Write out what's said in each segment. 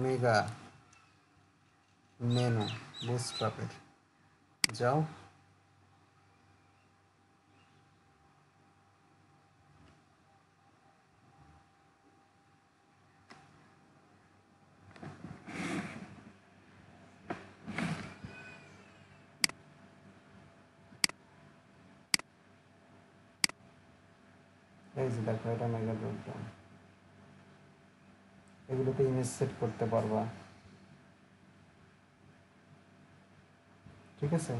Mega menu বুস্ট্র্যাপের যাও। এই যে দেখো, এটা মেগা ড্রপডাউন। এগুলোতে ইমেজ সেট করতে পারবা, ঠিক আছে?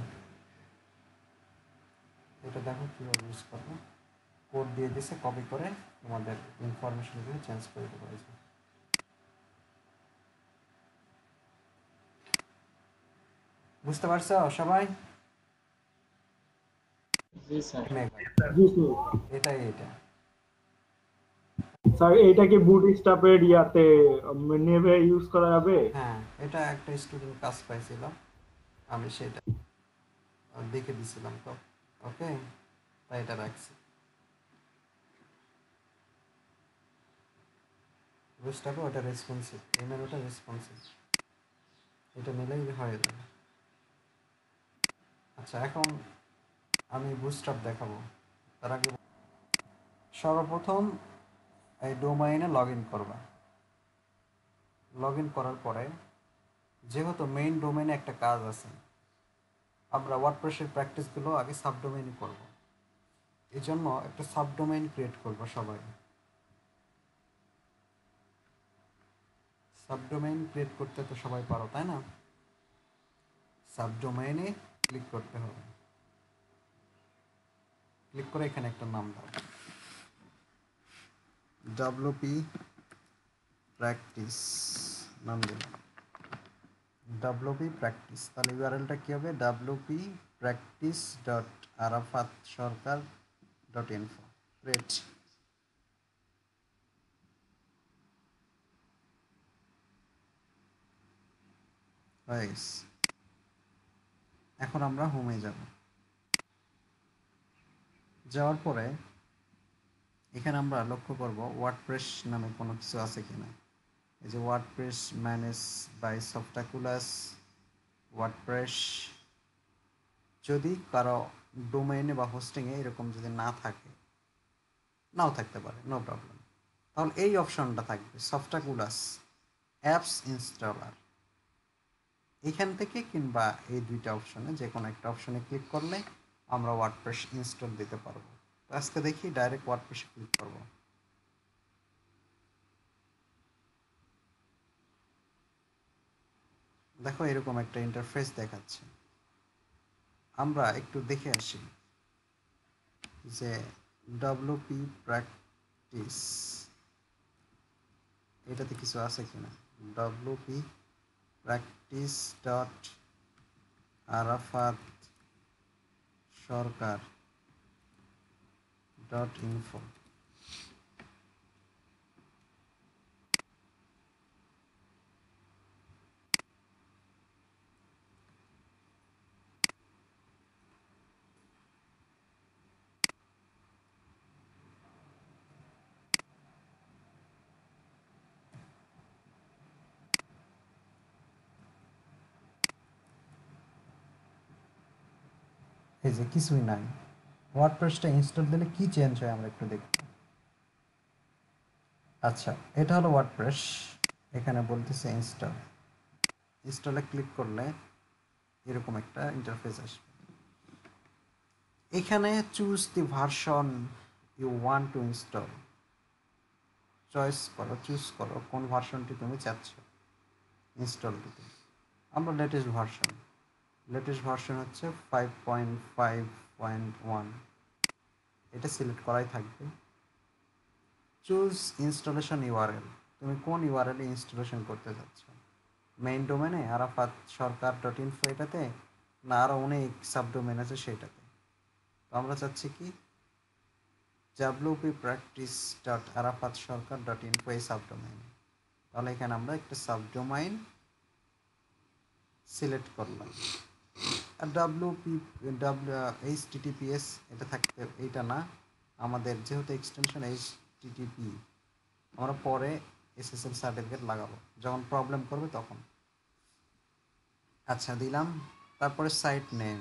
এটা দেখো কীভাবে ইউজ করবো। কোড দিয়ে দিছে, কপি করে তোমাদের ইনফরমেশনগুলো চেঞ্জ করে দেবো। বুঝতে পারছো সবাই? জি স্যার। মেগা, জি স্যার। এটাই এটা। স্যার এটা কি বুটস্ট্র্যাপের ইয়াতে নেভে ইউজ করা যাবে? হ্যাঁ, এটা একটা স্টুডেন্ট কাজ পাইছিল, আমি সেটা দেখে দিছিলাম তো। ওকে, তাই এটা রাখছি। বুঝতে হবে, ওটা রেসপন্সিভ, এমএর ওটা রেসপন্সিভ, এটা নিলেই হয়ে যাবে। আচ্ছা, এখন আমি বুস্টআপ দেখাবো। তার আগে সর্বপ্রথম এই ডোমাইনে লগ ইন করবা। লগ ইন করার পরে যেহেতু মেইন ডোমেইনে একটা কাজ আছে, আমরা ওয়ার্ডপ্রেসের প্র্যাকটিসগুলো আগে সাবডোমেইনে করব। এই জন্য একটা সাবডোমেইন ক্রিয়েট করবো সবাই। সাবডোমেইন ক্রিয়েট করতে তো সবাই পারো, তাই না? সাবডোমেইনে ক্লিক করতে হবে। ক্লিক করে এখানে একটা নাম দাও, ডাব্লুপি প্র্যাকটিস নাম দিলাম। ডাব্লুপি প্র্যাকটিস, তাহলে ইউআরএলটা কী হবে? ডাব্লুপি প্র্যাকটিস ডট আরাফাত সরকার ডট ইনফো। গ্রেট। হয়ে গেছে। এখন আমরা হোমে যাব। যাওয়ার পরে এখানে আমরা লক্ষ্য করব ওয়ার্ডপ্রেস নামে কোনো কিছু আছে কিনা। এই যে ওয়ার্ডপ্রেস ম্যানেজ বাই সফটাকুলাস ওয়ার্ডপ্রেস, যদি কারো ডোমেইনে বা হোস্টিংয়ে এরকম যদি না থাকে, নাও থাকতে পারে, নো প্রবলেম, তাহলে এই অপশনটা থাকবে সফটাকুলাস অ্যাপস ইনস্টলার। এখান থেকে কিংবা এই দুইটা অপশনে যে কোনো একটা অপশনে ক্লিক করলে আমরা ওয়ার্ডপ্রেস ইনস্টল দিতে পারবো। তো আজকে দেখি ডাইরেক্ট ওয়ার্ডপ্রেসে ক্লিক করব। দেখো এরকম একটা ইন্টারফেস দেখাচ্ছে। আমরা একটু দেখে আসি যে ডাব্লুপি প্র্যাকটিস এটাতে কিছু আছে কিনা। ডাব্লুপি প্র্যাকটিস ডট আরাফাত সরকার ডট ইনফো। এই যে কিছুই নাই। ওয়ার্ডপ্রেসটা ইনস্টল দিলে কি চেঞ্জ হয় আমরা একটু দেখব। আচ্ছা, এটা হলো ওয়ার্ডপ্রেস। এখানে বলতেছে ইনস্টল। ইনস্টলে ক্লিক করলে এরকম একটা ইন্টারফেস আসবে। এখানে choose the version you want to install. Choice করো, চুজ করো কোন ভার্সনটি তুমি চাচ্ছ ইনস্টল দিতে। আমরা লেটেস্ট ভার্সন হচ্ছে 5.5.1, এটা সিলেক্ট করাই থাকবে। চুজ ইনস্টলেশন ইউআরএল, তুমি কোন ইউআরএলে ইনস্টলেশন করতে চাচ্ছ, মেইন ডোমেনে আরাফাত সরকার ডট ইনফো এটাতে, না আরও অনেক সাবডোমেন আছে সেটাতে। তো আমরা চাচ্ছি কি ডাব্লিউপি প্র্যাকটিস ডট আরাফাত সরকার ডট ইনফো এই সাবডোমাইন। তাহলে এখানে আমরা একটা সাবডোমাইন সিলেক্ট করলাম। আর এইচটিটিপিএস এটা থাকতে, এইটা না, আমাদের যেহেতু এক্সটেনশন এইচটিটিপি, আমরা পরে এসএসএল সার্টিফিকেট লাগাবো যখন প্রবলেম করবে তখন। আচ্ছা দিলাম। তারপরে সাইট নেম,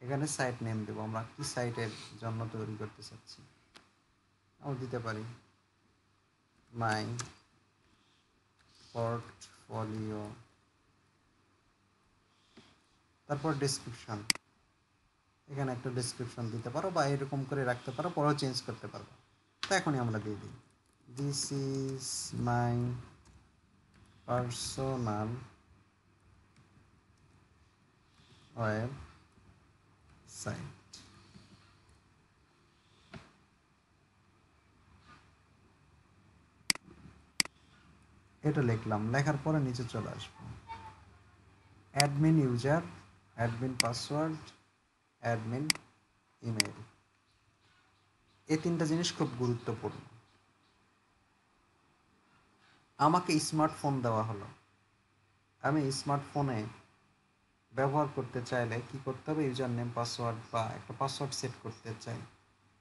এখানে সাইট নেম দেবো আমরা কি সাইটের জন্য তৈরি করতে চাচ্ছি, আমি দিতে পারি মাই পোর্টফোলিও। তারপর ডেসক্রিপশন, এখানে একটা ডেসক্রিপশন দিতে পারো বা এরকম করে রাখতে পারো, পরেও চেঞ্জ করতে পারবো। তো এখনই আমরা দিয়ে দিই this is my personal website. এটা লিখলাম, লেখার পরে নিচে চলে আসবো admin user, admin password, admin email. এই তিনটা জিনিস খুব গুরুত্বপূর্ণ। আমাকে স্মার্টফোন দেওয়া হলো, আমি স্মার্টফোনে ব্যবহার করতে চাইলে কি করতে হবে, ইউজার নেম পাসওয়ার্ড বা একটা পাসওয়ার্ড সেট করতে চাই,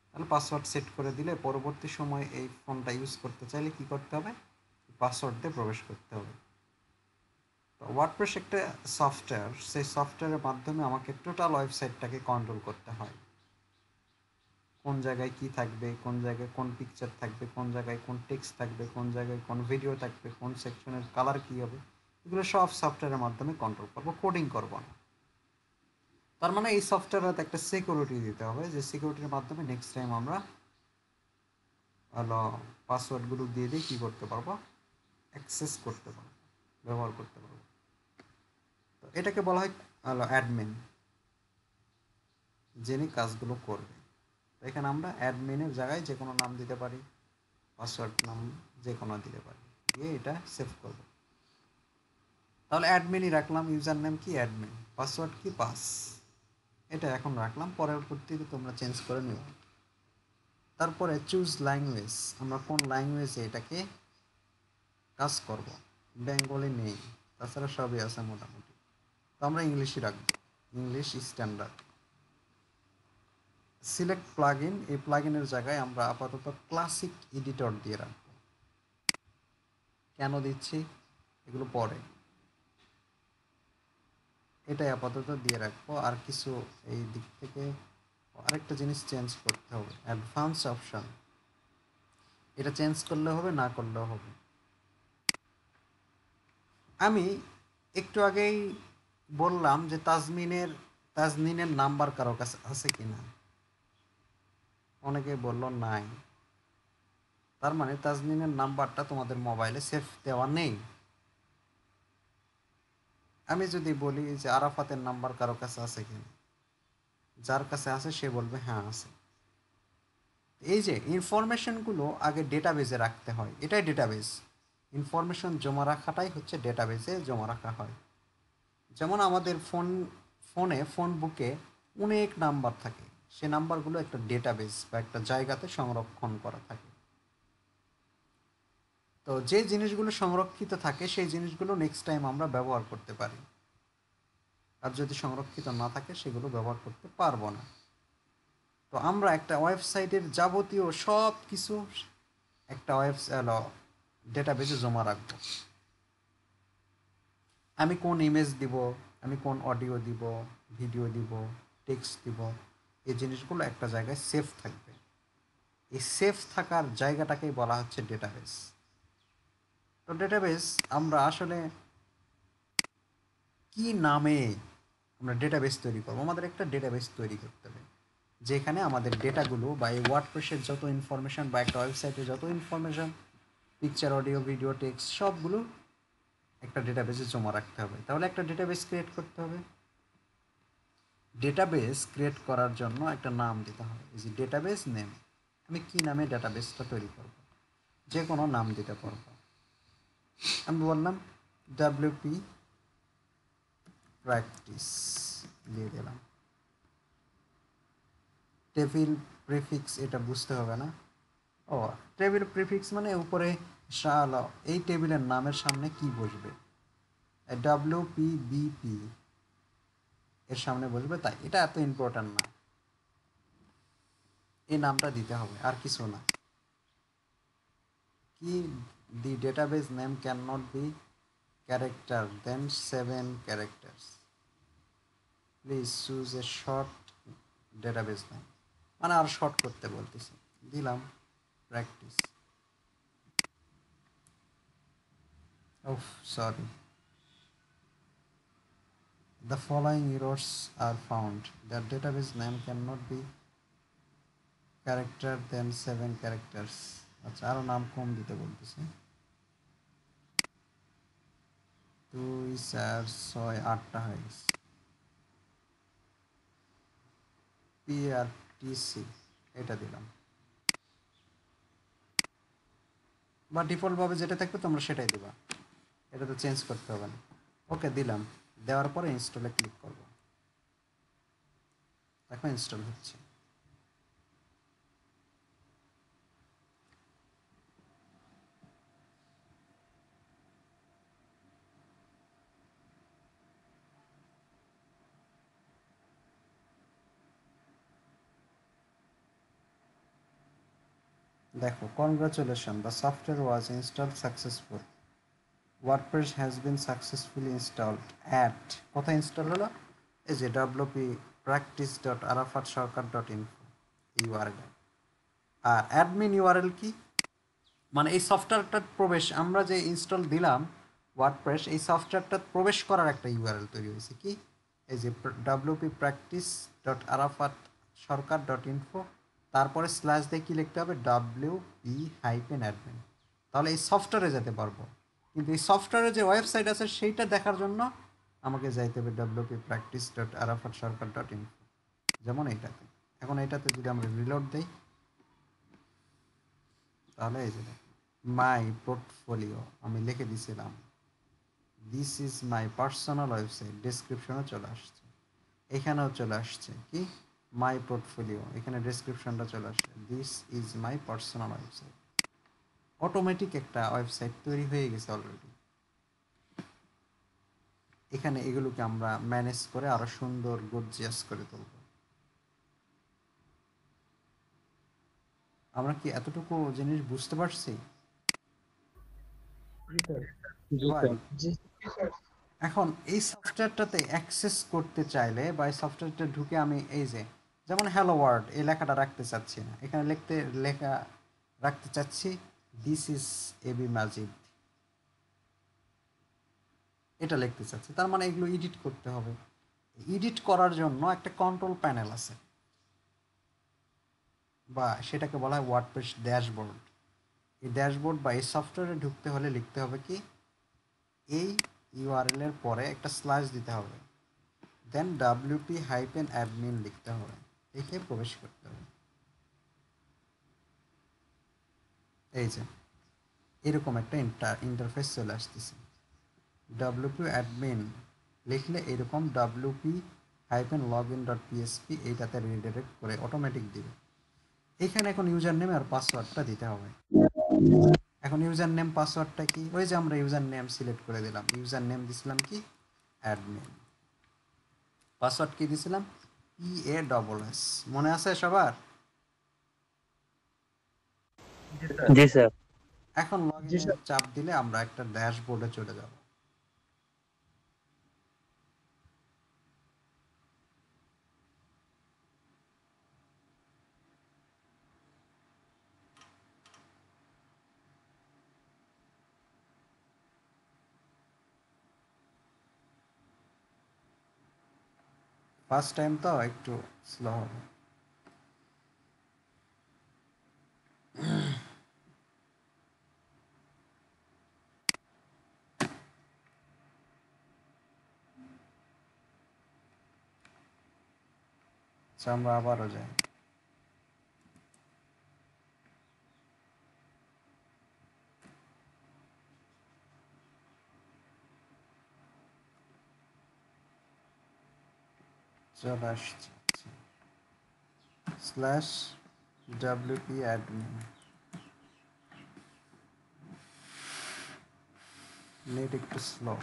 তাহলে পাসওয়ার্ড সেট করে দিলে পরবর্তী সময় এই ফোনটা ইউজ করতে চাইলে কি করতে হবে, পাসওয়ার্ড দিয়ে প্রবেশ করতে হবে। তো ওয়ার্ডপ্রেস একটা সফটওয়্যার, সেই সফটওয়্যারের মাধ্যমে আমাকে টোটাল ওয়েবসাইটটাকে কন্ট্রোল করতে হয়। কোন জায়গায় কি থাকবে, কোন জায়গায় কোন পিকচার থাকবে, কোন জায়গায় কোন টেক্সট থাকবে, কোন জায়গায় কোন ভিডিও থাকবে, কোন সেকশনের কালার কী হবে, এগুলো সব সফটওয়্যারের মাধ্যমে কন্ট্রোল করবো, কোডিং করবো না। তার মানে এই সফটওয়্যারে একটা সিকিউরিটি দিতে হবে, যে সিকিউরিটির মাধ্যমে নেক্সট টাইম আমরা হলো পাসওয়ার্ডগুলো দিয়ে দিয়ে কী করতে পারবো, অ্যাক্সেস করতে পারবো, ব্যবহার করতে পারবো। তো এটাকে বলা হয় হলো অ্যাডমিন, যিনি কাজগুলো করবে। তো এখানে আমরা অ্যাডমিনের জায়গায় যে কোনো নাম দিতে পারি, পাসওয়ার্ড নাম যে কোনো দিতে পারি, দিয়ে এটা সেভ করব। তাহলে অ্যাডমিনই রাখলাম, ইউজার নেম কি অ্যাডমিন, পাসওয়ার্ড কি পাস, এটা এখন রাখলাম, পরবর্তীতে তোমরা চেঞ্জ করে নিও। তারপরে চুজ ল্যাঙ্গুয়েজ, আমরা কোন ল্যাঙ্গুয়েজে এটাকে কাজ করব। বেঙ্গলি নেই, তাছাড়া সবই আছে মোটামুটি, তো আমরা ইংলিশই রাখবো, ইংলিশ স্ট্যান্ডার্ড। সিলেক্ট প্লাগইন, এই প্লাগইনের জায়গায় আমরা আপাতত ক্লাসিক এডিটর দিয়ে রাখবো। কেন দিচ্ছি এগুলো পরে, এটাই আপাতত দিয়ে রাখবো। আর কিছু এই দিক থেকে আরেকটা জিনিস চেঞ্জ করতে হবে, অ্যাডভান্স অপশন, এটা চেঞ্জ করলে হবে, না করলেও হবে। আমি একটু আগেই বললাম যে তাজনিনের নাম্বার কারো কাছে আছে কিনা, অনেকে বলল নাই, তার মানে তাজনিনের নাম্বারটা তোমাদের মোবাইলে সেভ দেওয়া নেই। আমি যদি বলি যে আরাফাতের নাম্বার কারো কাছে আছে কিনা, যার কাছে আছে সে বলবে হ্যাঁ আছে। এই যে ইনফরমেশনগুলো আগে ডেটাবেজে রাখতে হয়, এটাই ডেটাবেজ। ইনফরমেশন জমা রাখাটাই হচ্ছে ডেটাবেজে জমা রাখা হয়। যেমন আমাদের ফোন বুকে অনেক নাম্বার থাকে, সে নাম্বারগুলো একটা ডেটাবেজ বা একটা জায়গাতে সংরক্ষণ করা থাকে। তো যে জিনিসগুলো সংরক্ষিত থাকে সেই জিনিসগুলো নেক্সট টাইম আমরা ব্যবহার করতে পারি, আর যদি সংরক্ষিত না থাকে সেগুলো ব্যবহার করতে পারবো না। তো আমরা একটা ওয়েবসাইটের যাবতীয় সব কিছু একটা ডেটাবেজে জমা রাখবো। আমি কোন ইমেজ দিব, আমি কোন অডিও দিব, ভিডিও দিব, টেক্সট দিব, এই জিনিসগুলো একটা জায়গায় সেভ থাকবে। এই সেভ থাকার জায়গাটাকেই বলা হচ্ছে ডেটাবেস। তো ডেটাবেস আমরা আসলে কি নামে আমরা ডেটাবেস তৈরি করবো, আমাদের একটা ডেটাবেস তৈরি করতে হবে, যেখানে আমাদের ডেটাগুলো বা এই ওয়ার্ডপ্রেসের যত ইনফরমেশান বা একটা ওয়েবসাইটে যত information, picture, audio, video, text সবগুলো একটা ডেটাবেসে জমা রাখতে হবে। তাহলে একটা ডেটাবেস ক্রিয়েট করতে হবে। ডেটাবেস ক্রিয়েট করার জন্য একটা নাম দিতে হবে, এই যে ডেটাবেস নেম। আমি কি নামে ডেটাবেসটা তৈরি করব, যে কোনো নাম দিতে পারবো। আমি বললাম ডাব্লিউপি প্র্যাকটিস দিয়ে দিলাম। টেবিল প্রিফিক্স এটা বুঝতে হবে না। ও, টেবিল প্রিফিক্স মানে উপরে এই টেবিলের নামের সামনে কি বসবে, WPBP এর সামনে বসবে, তাই এটা এত ইম্পর্ট্যান্ট না, এই নামটা দিতে হবে আর কিছু না। কি the database name cannot be character than 7 characters. Please choose a short database name. মানে আর শর্ট করতে বলতেছে, দিলাম practice. Oh sorry, the following errors are found. The database name cannot be character than 7 characters. আচ্ছা, আরো নাম কম দিতে বলতেছে। 2 4 6 8টা হয়ে গেছে। PRTC এটা দিলাম, বা ডিফল্ট ভাবে যেটা থাকবে তোমরা সেটাই দিবা, এটা তো চেঞ্জ করতে হবে না। ওকে দিলাম, দেওয়ার পরে ইনস্টলে ক্লিক করব। দেখো ইনস্টল হচ্ছে। দেখো, congratulation, the software was installed successful, WordPress has been successfully installed at, কোথায় ইনস্টল হলো? এই যে wp practice.arafatsarkar.info ইউআরএল। আর অ্যাডমিন ইউআরএল কি? মানে এই সফটওয়্যারটার প্রবেশ, আমরা যে ইনস্টল দিলাম ওয়ার্ডপ্রেস, এই সফটওয়্যারটার প্রবেশ করার একটা ইউআরএল তৈরি হয়েছে কি, এই যে wp practice.arafatsarkar.info, তারপরে স্ল্যাশ দিয়ে কী লিখতে হবে? wp-admin। তাহলে এই সফটওয়্যারে যেতে পারবো, কিন্তু এই সফটওয়্যারে যে ওয়েবসাইট আছে সেইটা দেখার জন্য আমাকে যাইতে হবে wp-practice.arafatsarkar.info, যেমন এইটাতে। এখন এইটাতে যদি আমরা রিলোড দিই, তাহলে এই যে মাই পোর্টফোলিও আমি লিখে দিছিলাম, this is my personal website, ডেসক্রিপশনও চলে আসছে, এখানেও চলে আসছে কি মাই পোর্টফোলিও, এখানে ডেসক্রিপশনটা চলে আসছে, this is my personal website. Automatic একটা ওয়েবসাইট তৈরি হয়ে গেছে অলরেডি। এখানে এগুলোকে আমরা ম্যানেজ করে আরো সুন্দর গর্জিয়াস করে তুলব। আমরা কি এতটুকু জিনিস বুঝতে পারছি? Right. এখন এই সফটওয়্যারটাতে অ্যাক্সেস করতে চাইলে বা এই সফটওয়্যারটা ঢুকে আমি এই যে যেমন হ্যালো ওয়ার্ল্ড এই লেখাটা রাখতে চাচ্ছি না, এখানে লেখা রাখতে চাচ্ছি দিস ইজ এবি মাজিদ, এটা লিখতে চাচ্ছি। তার মানে এগুলো এডিট করতে হবে। এডিট করার জন্য একটা কন্ট্রোল প্যানেল আছে, বা সেটাকে বলা হয় ওয়ার্ডপ্রেস ড্যাশবোর্ড। এই ড্যাশবোর্ড বা এই সফটওয়্যারে ঢুকতে হলে লিখতে হবে কি, এই ইউআরএল এর পরে একটা স্ল্যাশ দিতে হবে, দেন wp-admin লিখতে হবে, লিখে প্রবেশ করতে হবে। এই যে এরকম একটা ইন্টারফেস চলে আসতেছে। wp-admin লিখলে এরকম wp-login.php এইটাতে রিডাইরেক্ট করে অটোমেটিক দিবে। এখানে এখন ইউজার নেম আর পাসওয়ার্ডটা দিতে হবে। এখন ইউজার নেম পাসওয়ার্ডটা কি? ওই যে আমরা ইউজার নেম সিলেক্ট করে দিলাম, ইউজার নেম দিছিলাম কি অ্যাডমিন, পাসওয়ার্ড কি দিছিলাম EASS, মনে আছে সবার? জি স্যার। এখন লগইনে চাপ দিলে আমরা একটা ড্যাশবোর্ডে চলে যাব। ফার্স্ট টাইম তো একটু স্লো হবে। আচ্ছা, আমরা আবারও যাই। চলে আসছে স্ল্যাশ wp-admin, নেট একটু স্লো,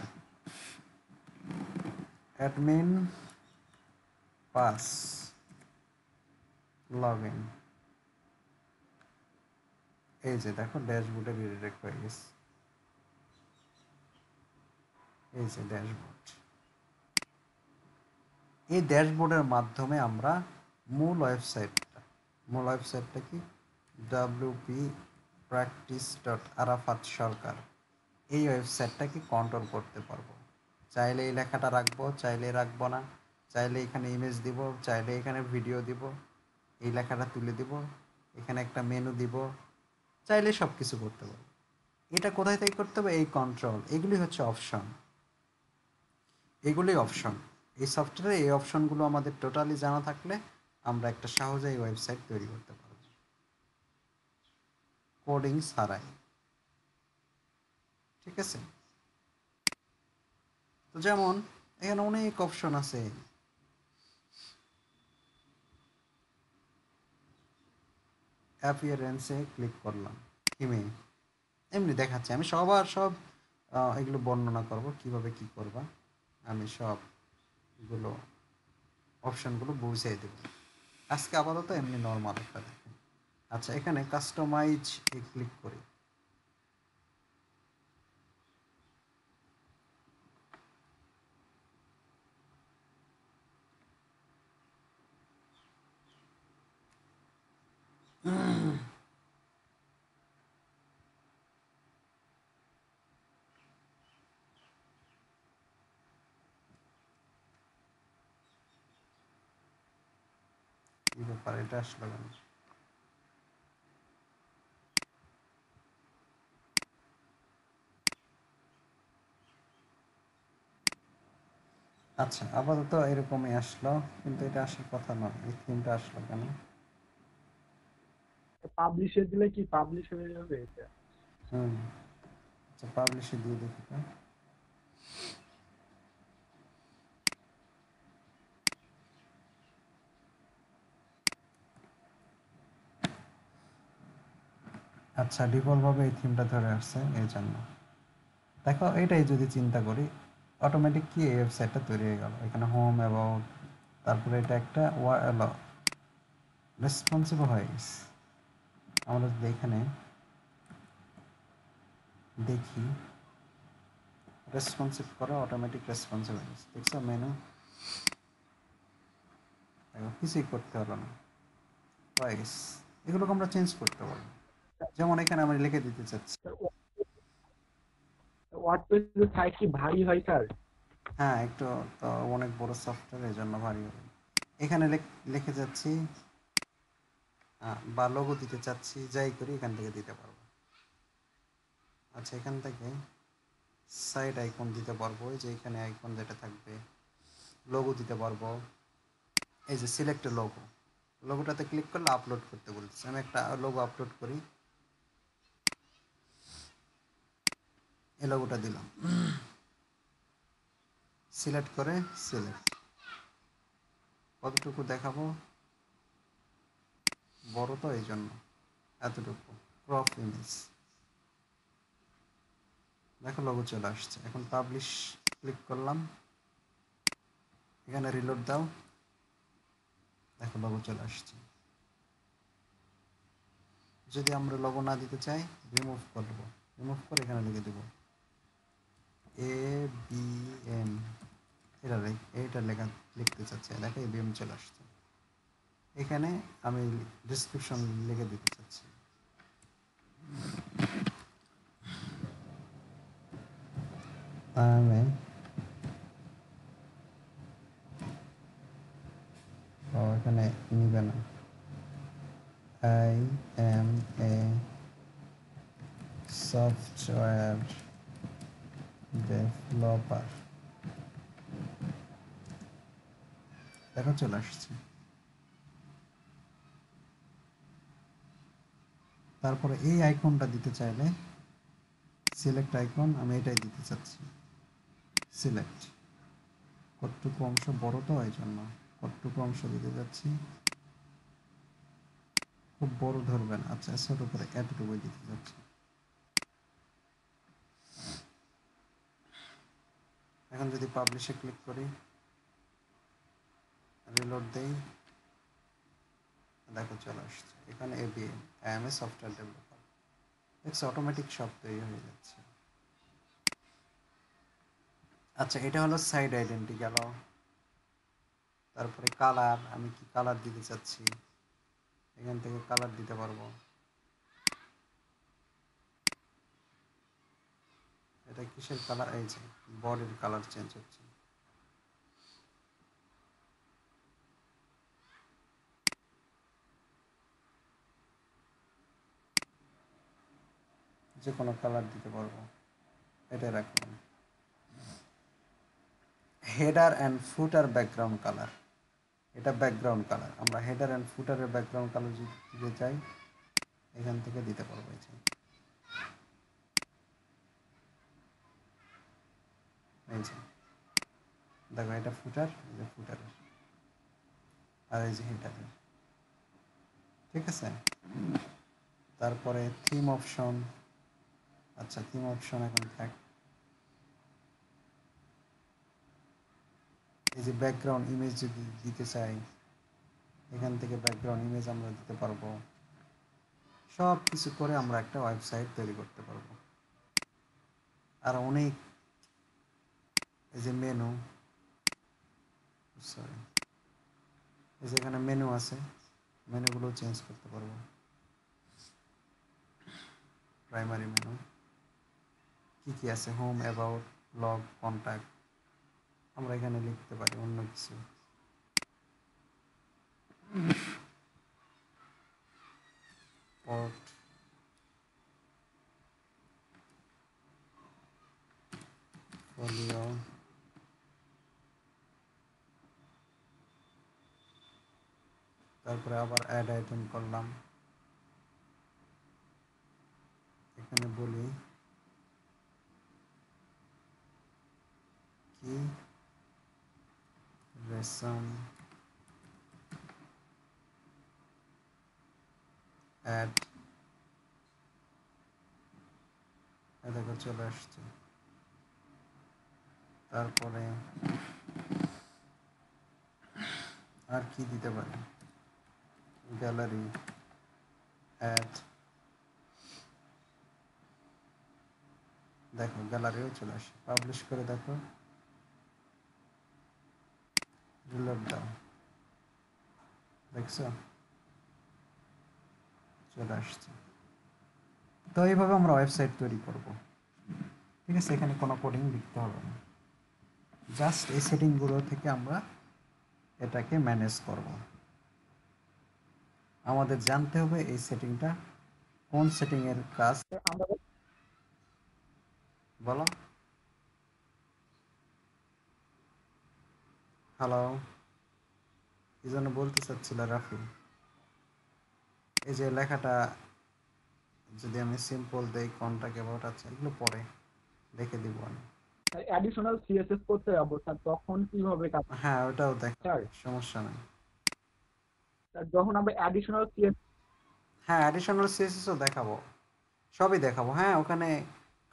অ্যাডমিন পাস লগইন, এই যে দেখো ড্যাশবোর্ডে রিডাইরেক্ট হয়ে গেছে, এই যে ড্যাশবোর্ড। এই ড্যাশবোর্ডের মাধ্যমে আমরা মূল ওয়েবসাইটটা কি WP practice.arafat সরকার, এই ওয়েবসাইটটাকে কন্ট্রোল করতে পারবো। চাইলে এই লেখাটা রাখবো, চাইলে রাখবো না, চাইলে এখানে ইমেজ দিব, চাইলে এখানে ভিডিও দিব, এই লেখাটা তুলে দিব, এখানে একটা মেনু দিব, চাইলে সব কিছু করতে পারবো। এটা কোথায় থেকে করতে হবে? এই কন্ট্রোল, এগুলি হচ্ছে অপশন, এগুলি অপশন। এই সফটওয়্যারে এই অপশনগুলো আমাদের টোটালি জানা থাকলে আমরা একটা সহজেই ওয়েবসাইট তৈরি করতে পারবো কোডিং ছাড়াই। ঠিক আছে? তো যেমন এখানে অনেক অপশন আছে, অ্যাপিয়ারেন্সে ক্লিক করলাম, থিমে এমনি দেখাচ্ছে। আমি সব এগুলো বর্ণনা করব কিভাবে কি করবা, আমি সবগুলো অপশনগুলো বুঝিয়ে দেব। আজকে আপাতত এমনি নর্মাল একটা দেখেন। আচ্ছা, এখানে কাস্টমাইজ এ ক্লিক করি। কি ব্যাপার, এটা আসলো কেন? আচ্ছা, আপাতত এরকমই আসলো, কিন্তু এটা আসার কথা নয়। এই থিমটা আসলো কেন? পাবলিশে দিলে কি পাবলিশ হয়ে যাবে এটা? হুম, আচ্ছা পাবলিশে দিয়ে দেখি তো। আচ্ছা, ডিফল্টভাবে এই থিমটা ধরে আসছে এই জন্য। দেখো এটাই যদি চিন্তা করি, অটোমেটিক কি এই ওয়েবসাইটটা তৈরি হয়ে গেল। এখানে হোম, অ্যাবাউট, তারপরে এটা একটা রেসপন্সিভ হয়ে গেছে। আমরা যদি এখানে দেখি, রেসপন্সিভ করা, অটোমেটিক রেসপন্সিভ হয়ে গেছে। দেখছো মেনু, কিছুই করতে হলো না, হয়ে গেছে। এগুলোকে আমরা চেঞ্জ করতে পারবো। যেমন এখানে আমি লিখে দিতে চাচ্ছি, ওয়ার্ডপ্রেসের সাইট কি ভারী হয় স্যার? হ্যাঁ একটু, তো অনেক বড় সফটওয়্যার, এই জন্য ভারী হবে। এখানে লিখে যাচ্ছি, বা লোগো দিতে চাচ্ছি, যাই করি এখান থেকে দিতে পারবো। আচ্ছা, এখান থেকে সাইড আইকন দিতে পারবো, এই যে এখানে আইকন যেটা থাকবে, লোগো দিতে পারবো। এই যে সিলেক্ট লোগো, লোগোটাতে ক্লিক করলে আপলোড করতে বলছে। আমি একটা লোগো আপলোড করি, এই লোগোটা দিলাম, সিলেক্ট করে সিলেক্ট, কতটুকু দেখাবো, বড় তো এই জন্য এতটুকু, ক্রপ ইমেজ, দেখো লোগো চলে আসছে। এখন পাবলিশ ক্লিক করলাম, এখানে রিলোড দাও, দেখো লোগো চলে আসছে। যদি আমরা লোগো না দিতে চাই, রিমুভ করবো, রিমুভ করে এখানে লিখে দেবো ABM, এটা লেখা লিখতে চাচ্ছি, দেখো ABM চলে আসছে। এখানে আমি ডিসক্রিপশন লিখে দিতে চাচ্ছি, আমি এখানে নিবে না, I am a software developer, দেখো চলে আসছে। তারপরে এই আইকনটা দিতে চাইলে সিলেক্ট আইকন, আমি এটাই দিতে চাচ্ছি, সিলেক্ট। কতটুকু অংশ বড় তো এই জন্য কতটুকু অংশ দিতে যাচ্ছি, খুব বড় ধরবেন। আচ্ছা, ছোট করে এতটুকুই দিতে যাচ্ছি। এখন যদি পাবলিশে ক্লিক করি, রিলোড দেই, দেখো চলে আসছে। এখানে ABM, I am a software developer. দেখছো অটোমেটিক সব তৈরি হয়ে যাচ্ছে। আচ্ছা, এটা হলো সাইড আইডেন্টি গেল। তারপরে কালার, আমি কি কালার দিতে চাচ্ছি, এখান থেকে কালার দিতে পারবো। এটা কিসের কালার, এই যে বডির কালার চেঞ্জ হচ্ছে। যে কোনো কালার দিতে পারবো, এটা রাখলাম। Header and footer background colour, এটা ব্যাকগ্রাউন্ড কালার। আমরা হেডার অ্যান্ড ফুটারের ব্যাকগ্রাউন্ড কালার যদি দিতে চাই, এখান থেকে দিতে পারবো। এই যে দেখো, এটা ফুটার, এই যে ফুটারের, আর এই যে হেডারের। ঠিক আছে, তারপরে থিম অপশন। আচ্ছা, থিম অপশন এখন থাক। এই যে ব্যাকগ্রাউন্ড ইমেজ যদি দিতে চাই, এখান থেকে ব্যাকগ্রাউন্ড ইমেজ আমরা দিতে পারবো। সব কিছু করে আমরা একটা ওয়েবসাইট তৈরি করতে পারবো। আর অনেক, এই যে মেনু, সরি, এই যে এখানে মেনু আছে, মেনুগুলো চেঞ্জ করতে পারবো। প্রাইমারি মেনু কি কি আছে, হোম, অ্যাবাউট, ব্লগ, কন্ট্যাক্ট, আমরা এখানে লিখতে পারি অন্য কিছু। পোর্ট, ফোলিও, তারপরে আবার অ্যাড আইটেম করলাম। এখানে বলি কি রেশন অ্যাড, দেখো চলে আসছে। তারপরে আর কি দিতে পারি, গ্যালারি অ্যাড, দেখো গ্যালারিও চলে আসে। পাবলিশ করে দেখো, রিলোড দাও, দেখছো চলে আসছে। তো এইভাবে আমরা ওয়েবসাইট তৈরি করব। ঠিক আছে, এখানে কোনো কোডিং লিখতে হবে না, জাস্ট এই সেটিংগুলো থেকে আমরা এটাকে ম্যানেজ করব। আমাদের জানতে হবে এই সেটিংটা কোন সেটিংয়ের কাজ। বলো, হ্যালো, কি জন্য বলতে চাচ্ছিল রাফি? এই যে লেখাটা যদি আমি সিম্পল দেই, কন্টাক্ট অ্যাবাউট, আছে এগুলো পরে দেখে দিব আমি। অ্যাডিশনাল সিএসএস করতে যাবো স্যার, তখন কিভাবে কাজ? হ্যাঁ, ওটাও স্যার দেখাবে, সমস্যা নেই। স্যার, যখন আমরা অ্যাডিশনাল সিএসএস, হ্যাঁ, অ্যাডিশনাল সিএসএসও দেখাবো, সবই দেখাবো। হ্যাঁ, ওখানে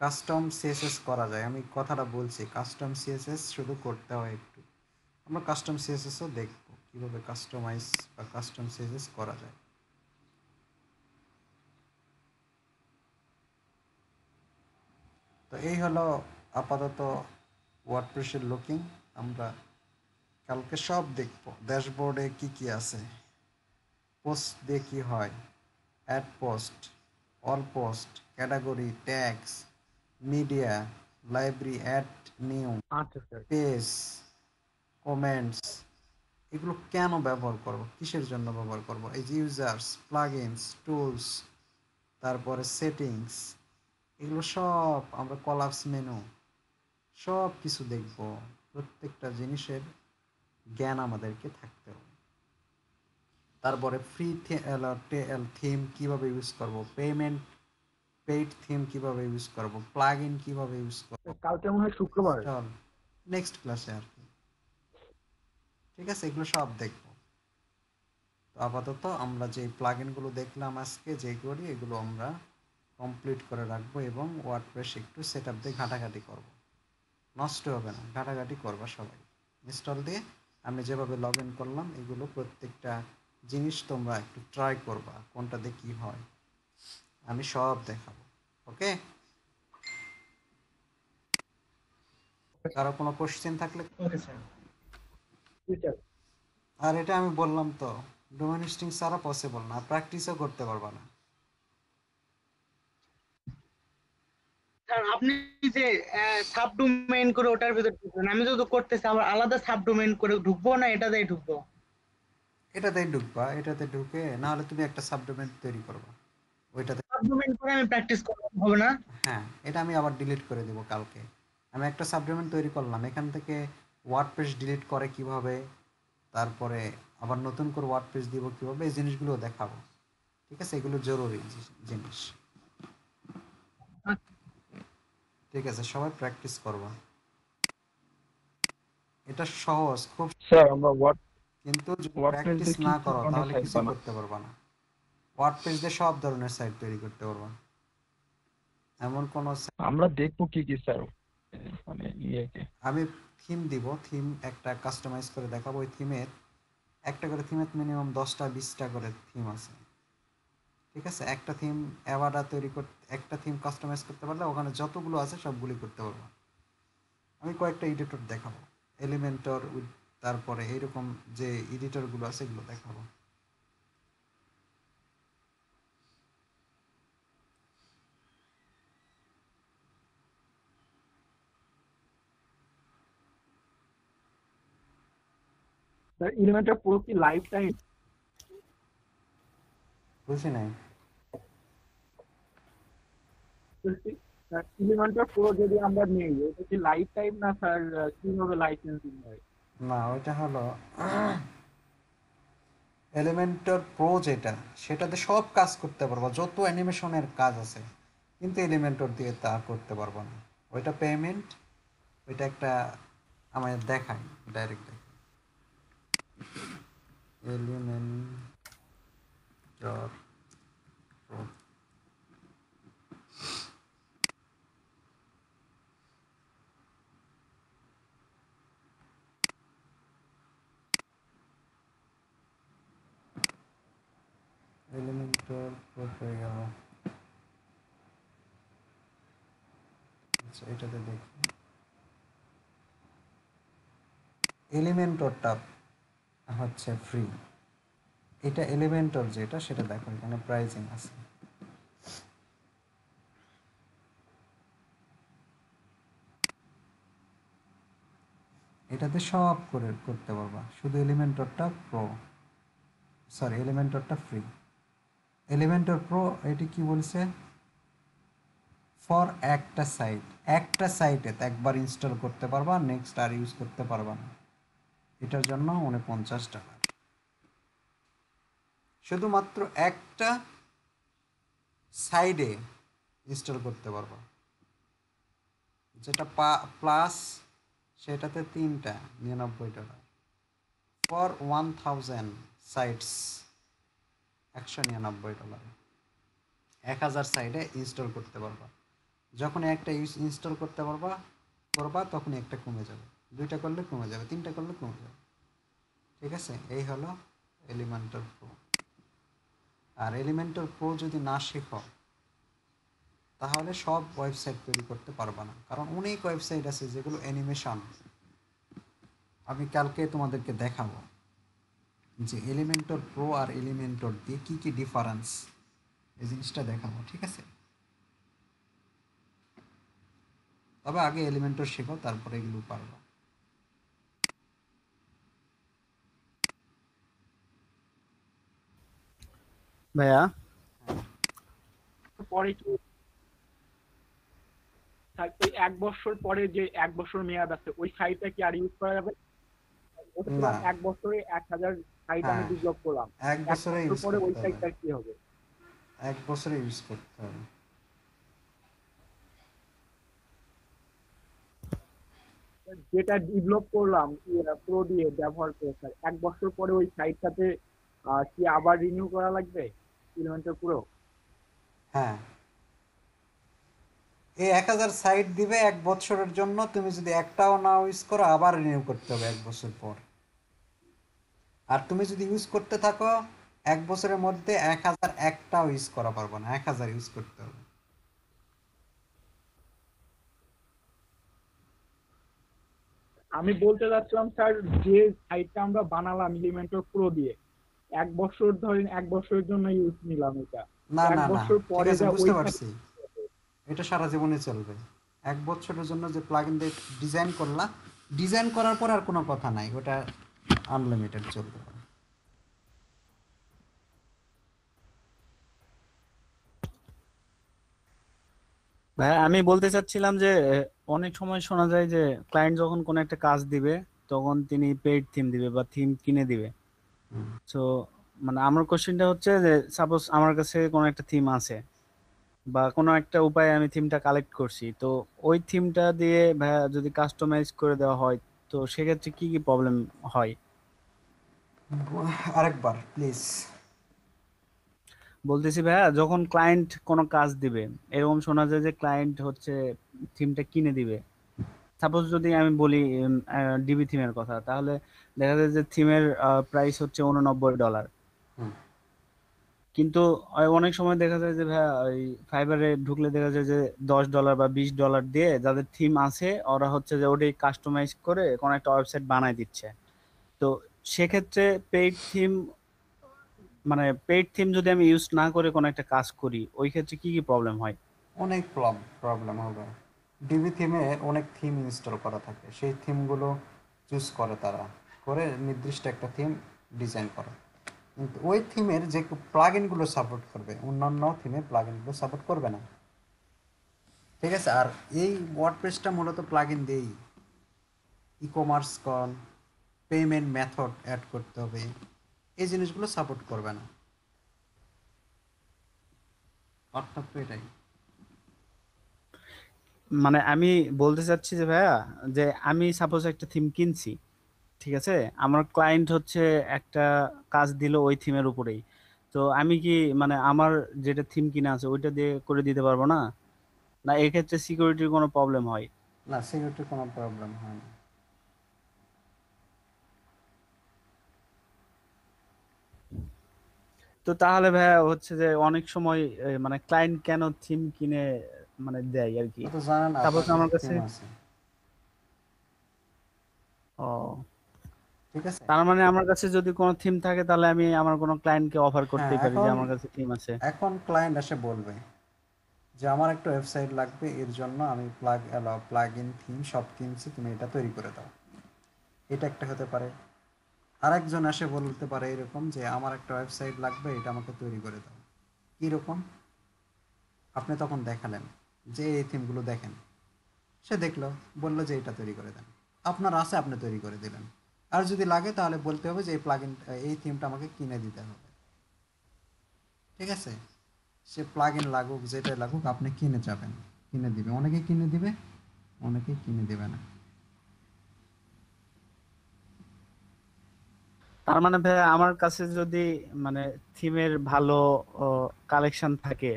কাস্টম সিএসএস করা যায়, আমি কথাটা বলছি, কাস্টম সিএসএস শুধু করতে হয় একটু। আমরা কাস্টম সিএসএসও দেখবো কীভাবে কাস্টমাইজ বা কাস্টম সিএসএস করা যায়। তো এই হলো আপাতত ওয়ার্ডপ্রেসের লুকিং। আমরা কালকে সব দেখবো, ড্যাশবোর্ডে কি কি আছে, পোস্ট দিয়ে কী হয়, add post, all post, category, tags, media, library, add new, আচ্ছা স্যার। পেজ, কমেন্টস, এগুলো কেন ব্যবহার করব, কিসের জন্য ব্যবহার করব, এই যে ইউজার্স, প্লাগইনস, টুলস, তারপরে সেটিংস, এগুলো সব আমরা কলাপস মেনু, সব কিছু দেখব। প্রত্যেকটা জিনিসের জ্ঞান আমাদেরকে থাকতে হবে। তারপরে ফ্রি থিম কীভাবে ইউজ করব, পেইড থিম কীভাবে ইউজ করব, প্লাগ ইন কীভাবে ইউজ করব, কালকে মনে হয় শুক্রবার। ইনস্টল, নেক্সট ক্লাসে আর কি। ঠিক আছে, এগুলো সব দেখব। তো আপাতত আমরা যে প্লাগ ইনগুলো দেখলাম আজকে, যে করি এগুলো আমরা কমপ্লিট করে রাখবো এবং ওয়ার্ডপ্রেস একটু সেট আপ দিয়ে ঘাটাঘাটি করব। নষ্ট হবে না, ঘাটাঘাটি করবা সবাই ইনস্টল দিয়ে। আমি যেভাবে লগ ইন করলাম, এগুলো প্রত্যেকটা জিনিস তোমরা একটু ট্রাই করবা, কোনটাতে কী হয় আমি সব দেখাবো। ওকে, কারো কোনো কোশ্চেন থাকলে। Okay sir. जी सर। আর এটা আমি বললাম তো, ডোমেন স্ট্রিং ছাড়া পসিবল না, প্র্যাকটিসও করতে পারবা না। স্যার আপনি যে সাবডোমেইন করে ওটার ভিতরে ঢুকবেন, আমি যদি করতেছি আবার আলাদা সাবডোমেইন করে ঢুকবো না এটাতেই ঢুকবো? এটাতেই ঢুকবা, এটাতে ঢুকে না হলে তুমি একটা সাবডোমেন তৈরি করবা ওইটাতে। সাবডোমেইন করে আমি প্র্যাকটিস করবো, হবে না? হ্যাঁ, এটা আমি আবার ডিলিট করে দেবো কালকে। আমি একটা সাবডোমেন তৈরি করলাম, এখান থেকে ওয়ার্ডপ্রেস ডিলিট করে কিভাবে, তারপরে আবার নতুন করে ওয়ার্ডপ্রেস দিব কিভাবে, এই জিনিসগুলো দেখাবো। ঠিক আছে, এগুলো জরুরি জিনিস। ঠিক আছে, সবাই প্র্যাকটিস করবা। এটা সহজ খুব, सर আমরা ওয়ার্ড কিন্তু যদি ওয়ার্ডপ্রেস প্র্যাকটিস দিয়ে কি না কি করো ধরনের তাহলে সাইট কিছু বানাও? করতে পারবা না। ওয়ার্ডপ্রেস দিয়ে সব ধরনের সাইট তৈরি করতে পারবা, এমন কোনো আমরা দেখবো কি কি স্যার মানে ইয়েকে। আমি থিম দিব, থিম একটা কাস্টমাইজ করে দেখাবো। ওই থিমের একটা করে থিমের মিনিমাম 10টা 20টা করে থিম আছে। ঠিক আছে, একটা থিম অ্যাভাডা তৈরি করতে, একটা থিম কাস্টমাইজ করতে পারলে ওখানে যতগুলো আছে সবগুলি করতে পারবো। আমি কয়েকটা এডিটর দেখাবো, এলিমেন্টর, তারপরে এইরকম যে এডিটরগুলো আছে এগুলো দেখাবো। স্যার এলিমেন্টটা পুরো কি লাইফ টাইম? বুঝি নাই। স্যার এলিমেন্টটা পুরো যদি আমরা নেই এটা কি লাইফ টাইম না স্যার? কিভাবে লাইসেন্সিং হয়? না, ওইটা হলো এলিমেন্টর প্রো, যেটা সেটাতে সব কাজ করতে পারবো, যত অ্যানিমেশনের কাজ আছে, কিন্তু এলিমেন্টর দিয়ে তা করতে পারবো না। ওইটা পেমেন্ট, ওইটা একটা আমায় দেখায়, ডাইরেক্ট দেখায় এলিমেন্টর প্রো। এলিমেন্টর প্রো হয়ে গেল। আচ্ছা, এটাতে দেখি এলিমেন্টরটা হচ্ছে ফ্রি। এটা এলিমেন্টর যেটা, সেটা দেখো এখানে প্রাইসিং আছে। এটাতে সব করে করতে পারবা, শুধু এলিমেন্টরটা প্রো, সরি এলিমেন্টরটা ফ্রি। এলিমেন্টর প্রো এটি কি বলছে, ফর একটা সাইট, একটা সাইটে একবার ইনস্টল করতে পারবা, নেক্সট আর ইউজ করতে পারবা না। এটার জন্য 49 টাকা, শুধুমাত্র একটা সাইডে ইনস্টল করতে পারবা। যেটা প্লাস সেটাতে 3টা 99 টাকা, ফর 1000 সাইটস 199 ডলার। 1000 সাইডে ইনস্টল করতে পারবা। যখন একটা ইনস্টল করতে করবা তখনই একটা কমে যাবে, 2টা করলে কমে যাবে, 3টা করলে কমে যাবে। ঠিক আছে, এই হলো এলিমেন্টর প্রো। আর এলিমেন্টর প্রো যদি না শেখো তাহলে সব ওয়েবসাইট তৈরি করতে পারবা না, কারণ অনেক ওয়েবসাইট আছে যেগুলো অ্যানিমেশন। আমি কালকে তোমাদেরকে দেখাবো যে এলিমেন্টর প্রো আর এলিমেন্টর দিয়ে কী কী ডিফারেন্স, এই জিনিসটা দেখাবো। ঠিক আছে, তবে আগে এলিমেন্টর শেখো, তারপরে এগুলো পারবা। ভাইয়া পরে কি স্যার ওই 1 বছর পরে যে 1 বছর মেয়াদ আছে ওই সাইটটা কি আর ইউজ করা যাবে? না, 1 বছরে 1000 সাইট আমি হ্যাঁ, ডেভেলপ করলাম, 1 বছরে 1 বছর ইউজ পরে ওই করতে হবে, সাইটটা কি হবে? 1 বছরে ইউজ করতে হবে। যেটা ডেভেলপ করলাম প্রো দিয়ে ব্যবহার করে স্যার 1 বছর পরে ওই সাইটটাতে কি আবার রিনিউ করা লাগবে এলিমেন্টর পুরো? হ্যাঁ, এই 1000 সাইট দিবে 1 বছরের জন্য, তুমি যদি একটাও না ইউজ করো আবার রিনিউ করতে হবে 1 বছর পর। আর তুমি যদি ইউজ করতে থাকো 1 বছরের মধ্যে 1000 একটাও ইউজ করা পারবে না, 1000 ইউজ করতে হবে। আমি বলতে চাচ্ছিলাম স্যার, যে সাইটটা আমরা বানালাম এলিমেন্টর প্রো দিয়ে, 1 বছর ধরেন 1 বছরের জন্য ইউজ নিলাম এটা, না এক না না, বছর ঠিক পরে আছে, যা ওই বুঝতে পারছি। এটা সারা জীবনই চলবে। 1 বছরের জন্য যে প্লাগইন দিয়ে ডিজাইন করলা, ডিজাইন করার পর আর কোনো কথা নাই, ওটা আনলিমিটেড চলবে। ভাই আমি বলতে চাচ্ছিলাম যে অনেক সময় শোনা যায় যে ক্লায়েন্ট যখন কোনো একটা কাজ দিবে তখন তিনি পেইড থিম দিবে বা থিম কিনে দিবে। হুম। তো মানে আমার কোশ্চেনটা হচ্ছে যে সাপোজ আমার কাছে কোনো একটা থিম আছে বা কোনো একটা উপায়ে আমি থিমটা কালেক্ট করছি, তো ওই থিমটা দিয়ে ভাইয়া যদি কাস্টমাইজ করে দেওয়া হয় তো সেক্ষেত্রে কি কি প্রবলেম হয়? আরেকবার প্লিজ। বলতেছি ভাইয়া, যখন ক্লায়েন্ট কোনো কাজ দিবে, এরকম শোনা যায় যে ক্লায়েন্ট হচ্ছে থিমটা কিনে দিবে। সাপোজ যদি আমি বলি ডিবি থিমের কথা, তাহলে দেখা যায় যে থিমের প্রাইস হচ্ছে $89। হুম। কিন্তু অনেক সময় দেখা যায় যে ভাইয়া ওই ফাইবারে ঢুকলে দেখা যায় যে $10 বা $20 দিয়ে যাদের থিম আছে ওরা হচ্ছে যে ওটাই কাস্টমাইজ করে কোনো একটা ওয়েবসাইট বানায় দিচ্ছে। তো সেক্ষেত্রে পেইড থিম, মানে পেইড থিম যদি আমি ইউজ না করে কোনো একটা কাজ করি, ওই ক্ষেত্রে কি কি প্রবলেম হয়? অনেক প্রবলেম হবে। ডিবি থিমে অনেক থিম ইনস্টল করা থাকে, সেই থিমগুলো চুজ করে তারা, করে নির্দিষ্ট একটা থিম ডিজাইন করে। কিন্তু ওই থিমের যে প্লাগইনগুলো সাপোর্ট করবে, অন্যান্য থিমের প্লাগইনগুলো সাপোর্ট করবে না। ঠিক আছে। আর এই ওয়ার্ডপ্রেসটা মূলত প্লাগইন দিয়েই ই কমার্স কন, পেমেন্ট মেথড অ্যাড করতে হবে, এই জিনিসগুলো সাপোর্ট করবে না। পার্থক্য এটাই। মানে আমি বলতে চাচ্ছি যে ভাইয়া, যে আমি সাপোজ একটা থিম কিনছি, ঠিক আছে, আমার ক্লায়েন্ট হচ্ছে একটা কাজ দিল ওই থিমের উপরেই, তো আমি কি মানে আমার যেটা থিম কিনা আছে ওইটা দিয়ে করে দিতে পারবো না? না এক্ষেত্রে সিকিউরিটির কোনো প্রবলেম হয়? না, সিকিউরিটির কোনো প্রবলেম হয় না। তো তাহলে ভাইয়া হচ্ছে যে অনেক সময় মানে ক্লায়েন্ট কেন থিম কিনে মানে দেয় আর কি। ও তো জানেন সাপোজ আপনার আমার কাছে, থিম আছে। ও, ঠিক আছে। তার মানে আমার কাছে যদি কোনো থিম থাকে তাহলে আমি আমার কোনো ক্লায়েন্টকে অফার হ্যাঁ, করতেই পারি যে এখন আমার কাছে থিম আছে। এখন ক্লায়েন্ট এসে বলবে যে আমার একটা ওয়েবসাইট লাগবে, এর জন্য আমি প্লাগ ইন থিম সব কিনছি, তুমি এটা তৈরি করে দাও। এটা একটা হতে পারে। আরেকজন এসে বলতে পারে এরকম যে আমার একটা ওয়েবসাইট লাগবে, এটা আমাকে তৈরি করে দাও। কীরকম? আপনি তখন দেখালেন যে এই থিমগুলো দেখেন, সে দেখলো, বললো যে এটা তৈরি করে দেন। আপনার আছে, আপনি তৈরি করে দিলেন। আর যদি লাগে তাহলে বলতে হবে যে এই প্লাগইন, এই থিমটা আমাকে কিনে দিতে হবে। ঠিক আছে। সে প্লাগইন লাগুক, যেটাই লাগুক, আপনি কিনে যাবেন, কিনে দিবে। অনেকেই কিনে দিবে, অনেকেই কিনে দিবে না। তার মানে ভাই আমার কাছে যদি মানে থিমের ভালো কালেকশন থাকে,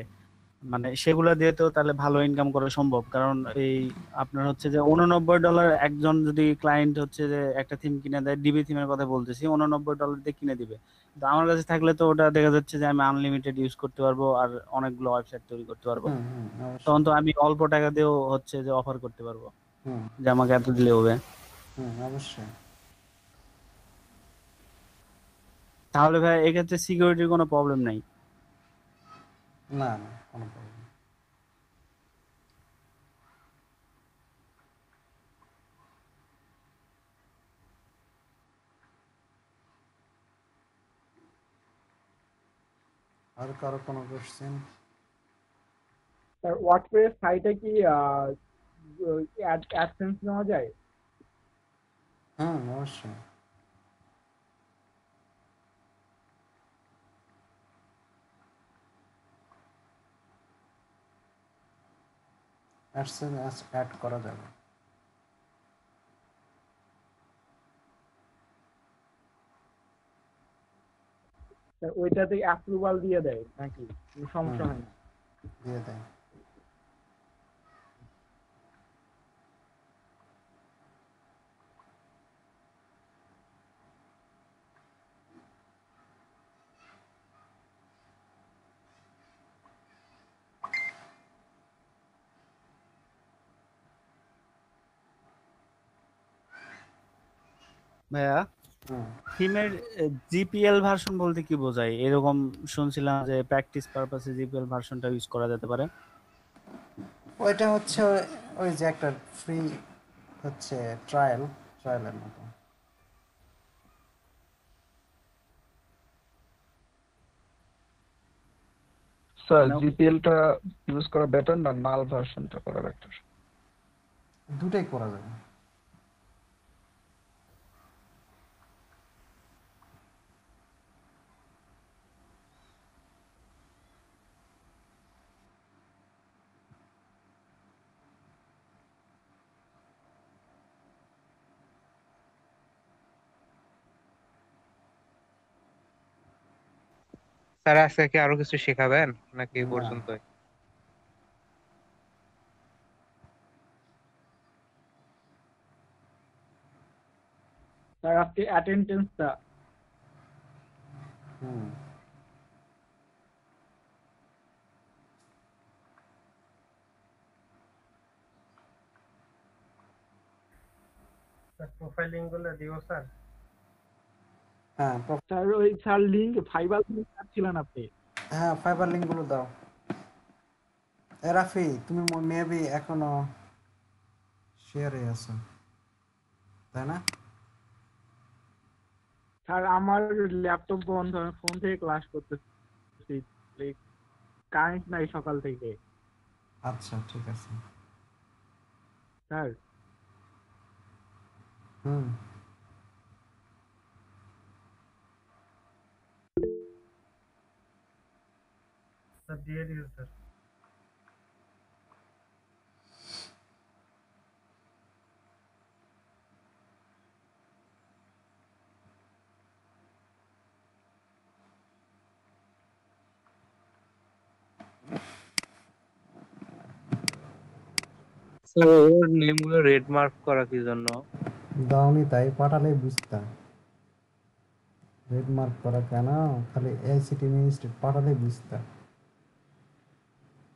মানে সেগুলো দিয়ে তো তাহলে ভালো ইনকাম করা সম্ভব। কারণ এই আপনার হচ্ছে যে $89 একজন যদি ক্লায়েন্ট হচ্ছে যে একটা থিম কিনে দেয়, ডিবি থিমের কথা বলতেছি, $89 দিয়ে কিনে দিবে। তো আমার কাছে থাকলে তো ওটা দেখা যাচ্ছে যে আমি আনলিমিটেড ইউজ করতে পারবো আর অনেকগুলো ওয়েবসাইট তৈরি করতে পারবো। হুম হুম, তখন অবশ্যই। তো আমি অল্প টাকা দিয়েও হচ্ছে যে অফার করতে পারবো হুম যে আমাকে এত দিলে হবে। হুম, অবশ্যই। তাহলে ভাই এক্ষেত্রে সিকিউরিটির কোনো প্রবলেম নাই? না না, কোনো প্রবলেম। আর কারো কোনো কোশ্চেন? স্যার ওয়ার্ডপ্রেস সাইটে কি অ্যাডসেন্স নেওয়া যায়? হুম, অবশ্যই। অ্যাডসেন্স অ্যাড করা যাবে। স্যার ওইটাতে অ্যাপ্রুভাল দিয়ে দেয় নাকি? কোনো হুম, সমস্যা হয় না? দিয়ে দেয়। ভাইয়া হুম। থিমের জিপিএল ভার্সন বলতে কি বোঝায়? এরকম শুনছিলাম যে প্র্যাকটিস পারপাসে জিপিএল ভার্সনটা ইউজ করা যেতে পারে। ওইটা হচ্ছে ওই যে একটা ফ্রি হচ্ছে ট্রায়ালের মতো। স্যার মানে জিপিএলটা ইউজ করা বেটার না নাল ভার্সনটা করা বেটার? দুটাই করা যাবে। স্যার আজকে কি আরো কিছু শেখাবেন নাকি এই না, পর্যন্তই? স্যার আজকে অ্যাটেন্ডেন্সটা হুম। প্রোফাইলিং গুলো দিও স্যার। হ্যাঁ স্যার ওই স্যার লিঙ্ক ফাইবার লিঙ্ক পাচ্ছিলেন আপনি। হ্যাঁ, ফাইবার লিঙ্কগুলো দাও। রাফি, তুমি মেবি এখনো শেয়ারে আছো, তাই না? স্যার আমার ল্যাপটপ বন্ধ, আমি ফোন থেকে ক্লাস করতেছি, কারেন্ট নাই সকাল থেকে আচ্ছা, ঠিক আছে। স্যার। হুম। স্যার দিয়ে দিও স্যার। স্যার ওর নেম গুলো রেড মার্ক করা কি জন্য? দাওনি তাই পাঠালেই বুঝতাম। রেড মার্ক করা কেন? খালি এআইসিটি মিনিস্ট্রি পাঠালেই বুঝতাম।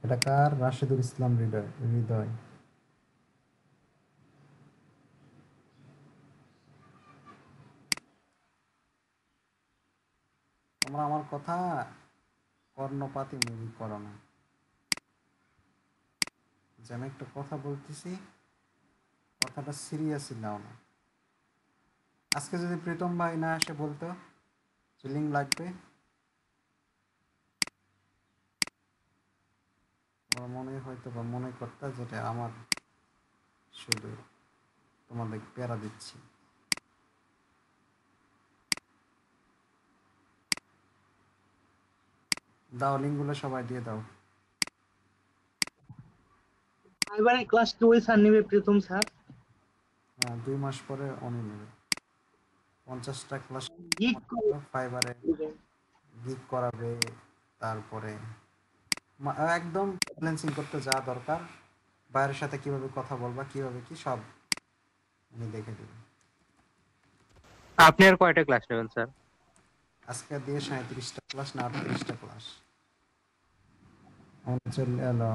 এটা কার? রাশেদুল ইসলাম হৃদয়। তোমরা আমার কথা কর্ণপাতই মুভি করো না। যে আমি একটা কথা বলতেছি, কথাটা সিরিয়াসলি নাও না। আজকে যদি প্রীতম ভাই না এসে বলতো যে লিঙ্ক লাগবে, আমার মনে হয়তো বা মনে করতে যেটা আমার শুধু তোমাদের প্যারা দিচ্ছি। দাও লিঙ্কগুলো সবাই দিয়ে দাও। এবারে ক্লাস 2 ওই স্যার নিবে, প্রীতম স্যার। হ্যাঁ, 2 মাস পরে উনি নেবে। 50টা ক্লাস গিগ ফাইবারে গিগ করাবে। তারপরে একদম ব্যালেন্সিং করতে যা দরকার, বাইরের সাথে কিভাবে কথা বলবা, কিভাবে কি সব উনি দেখে দেবে। আপনি আর কয়টা ক্লাস নেবেন স্যার? আজকে দিয়ে 37টা ক্লাস না 38টা ক্লাস আমাদের চলে এলো।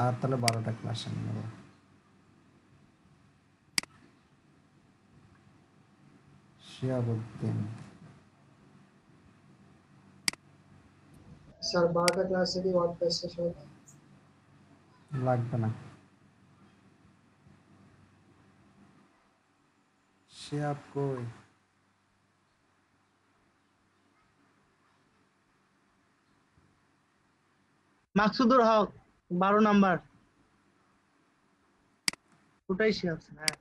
আর তাহলে 12টা ক্লাস আমি নেব। শিয়াবুদ্দিন স্যার 12টা ক্লাসে কি ওয়ার্ডপ্রেস শেষ হবে? লাগবে না। শিয়াব কই? মাকসুদুর হক 12 নাম্বার, ওটাই সে আছে। হ্যাঁ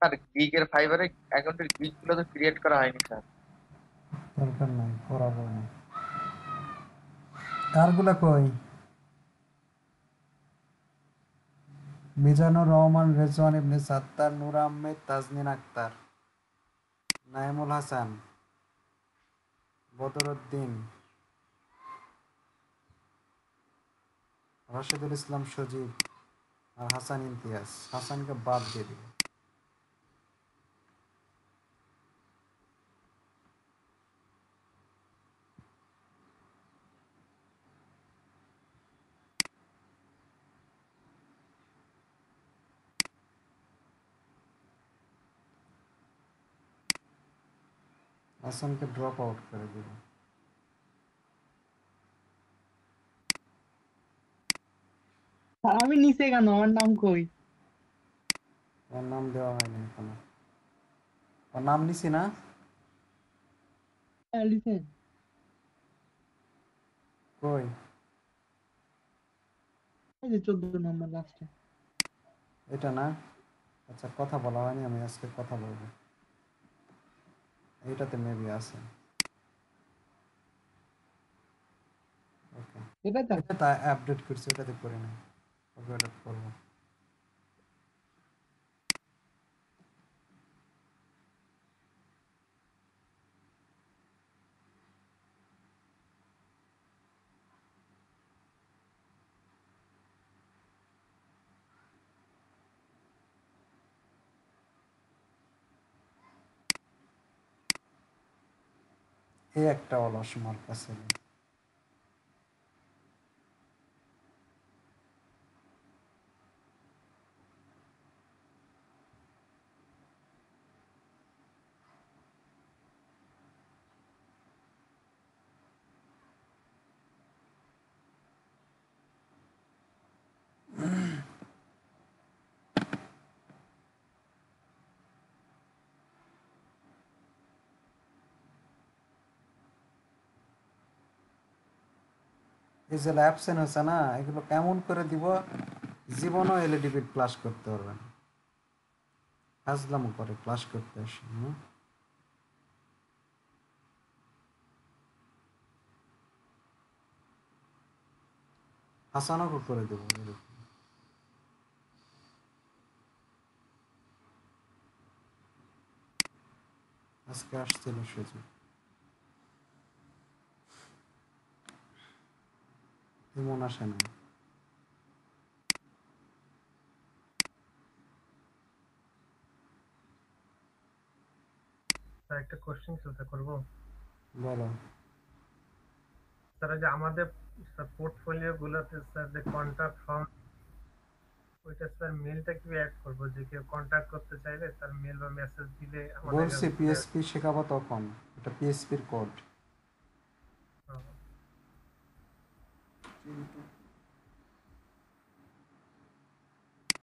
স্যার গিগের ফাইবারে অ্যাকাউন্টের গিগ গুলো তো ক্রিয়েট করা হয়নি স্যার। দরকার নাই, করাবো না। কারগুলা কই? মিজানুর রহমান, রেজওয়ান ইবনে সাত্তার, নূর আহমেদ, তাজনিন আক্তার, নাইমুল হাসান, বদরুদ্দিন, রাশেদুল ইসলাম সজীব আর হাসান ইমতিয়াজ। হাসানকে বাদ দিয়ে দিবে। হাসানকে ড্রপ আউট করে দিবে। আর আমি নিচে কেন, আমার নাম কই? ওর নাম দেওয়া হয়নি এখনো। ওর নাম নিছি না? হ্যাঁ, লিখেন। কই? এই যে 14 নম্বর লাস্টে। এটা না? আচ্ছা, কথা বলা হয়নি, আমি আজকে কথা বলবো। এইটাতে মেবি আছে। ওকে, এটা তো এটা আপডেট করছি, ওটাতে করে না। ওকে, ওটা করবো। এই একটা অলস মার কাছে। এই যে অ্যাবসেন্ট হচ্ছে না, এগুলো কেমন করে দিব? জীবনও এলইডি ক্লাস করতে পারবে না। হাজলাম করে ক্লাস করতে আসে। হাসানও করে দেবো এরকম। আজকে আসছিল সুযোগ, এমন আসে না। স্যার একটা কোশ্চেন চিন্তা করবো। বলো। স্যার যে আমাদের পোর্টফোলিও গুলোতে স্যার যে কন্টাক্ট ফর্ম, ওইটা স্যার মেলটা কি অ্যাড করবো? যে কেউ কন্টাক্ট করতে চাইলে তার মেল বা মেসেজ দিলে আমাদের বলছি কাছে পিএসপি শেখাবো তখন, এটা পিএসপির কোড।